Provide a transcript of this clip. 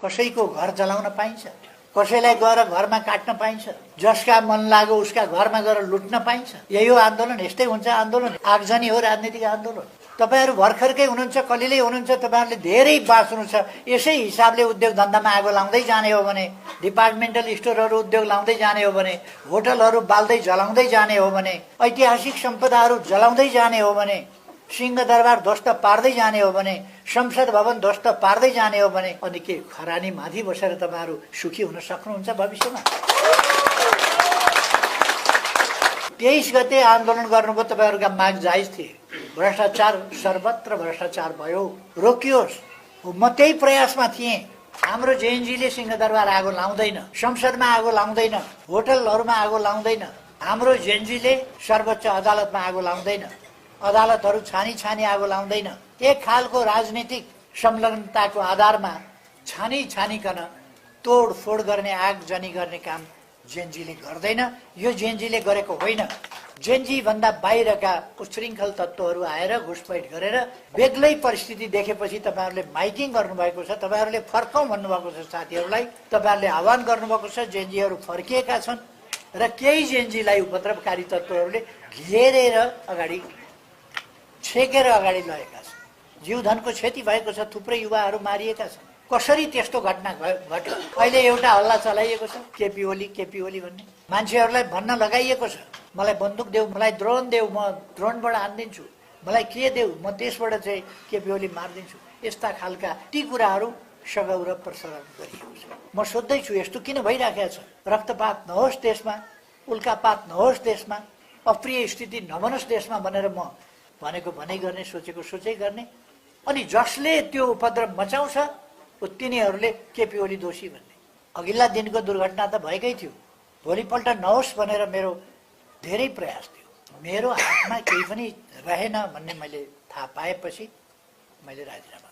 कसैको घर जलाउन पाइन्छ, कसैलाई गएर घरमा काट्न पाइन्छ, जसका मन लाग्यो उसका घरमा गएर लुट्न पाइन्छ। यही हो आन्दोलन, यस्तै हुन्छ आन्दोलन। आगजनी हो राजनीतिक आन्दोलन। तपाईहरू भर्खरकै हुनुहुन्छ, कलिलै हुनुहुन्छ, तपाईहरूले धेरै बाँच्नु छ। यसै हिसाबले उद्योग धन्दामा आगो लाउँदै जाने हो भने, डिपार्टमेन्टल स्टोरहरू उद्योग लाउँदै जाने हो भने, होटलहरू बाल्दै जलाउँदै जाने हो भने, ऐतिहासिक सम्पदाहरू जलाउँदै जाने हो भने, सिंहदरबार ध्वस्त पार्दै जाने हो भने, संसद भवन ध्वस्त पार्दै जाने हो भने, अनि के खरानी माथि बसेर तपाईहरू सुखी हुन सक्नुहुन्छ भविष्यमा? 23 गते आन्दोलन गर्नुभयो, तपाईहरूका माग जायज थिए। भ्रष्टाचार, सर्वत्र भ्रष्टाचार भयो, रोकियोस्। म त्यही प्रयासमा थिएँ। हाम्रो जेएनजीले सिंहदरबार आगो लाउँदैन, संसदमा आगो लाउँदैन, होटलहरूमा आगो लाउँदैन। हाम्रो जेएनजीले सर्वोच्च अदालतमा आगो लाउँदैन, अदालतहरू छानी छानी आगो लाउँदैन। एक खालको राजनीतिक संलग्नताको आधारमा छानी छानीकन तोडफोड गर्ने, आगजनी गर्ने काम जेएनजीले गर्दैन। यो जेएनजीले गरेको होइन। जेएनजी भन्दा बाहिरका उच्छृङ्खल तत्त्वहरू आएर घुसपैठ गरेर बेग्लै परिस्थिति देखेपछि तपाईहरूले माइकिङ गर्नुभएको छ, तपाईहरूले फर्कौँ भन्नुभएको छ साथीहरूलाई, तपाईहरूले आह्वान गर्नुभएको छ। जेएनजीहरू फर्किएका छन् र केही जेएनजीलाई उपद्रवकारी तत्त्वहरूले घेरेर अगाडि छेकेर अगाडि लगेका छन्। जीवधनको क्षति भएको छ, थुप्रै युवाहरू मारिएका छन्। कसरी त्यस्तो घटना घट्यो? अहिले एउटा हल्ला चलाइएको छ, केपी ओली भन्ने। मान्छेहरूलाई भन्न लगाइएको छ, मलाई बन्दुक देऊ, मलाई ड्रोन देऊ, म ड्रोनबाट हानिदिन्छु, मलाई के देऊ, म त्यसबाट चाहिँ केपी ओली मारिदिन्छु। यस्ता खालका ती कुराहरू सगौरव प्रसारण गरिएको छ। म सोध्दैछु, यस्तो किन भइराखेको छ? रक्तपात नहोस् देशमा, उल्कापात नहोस् देशमा, अप्रिय स्थिति नबनोस् देशमा भनेर म भनेको भनै गर्ने, सोचेको सोचै गर्ने। अनि जसले त्यो उपद्रव मचाउँछ तिनीहरूले केपी ओली दोषी भन्ने। अघिल्ला दिनको दुर्घटना त भएकै थियो, भोलिपल्ट नहोस् भनेर मेरो धेरै प्रयास थियो। मेरो हातमा केही पनि रहेन भन्ने मैले थाहा पाएपछि मैले राजीनामा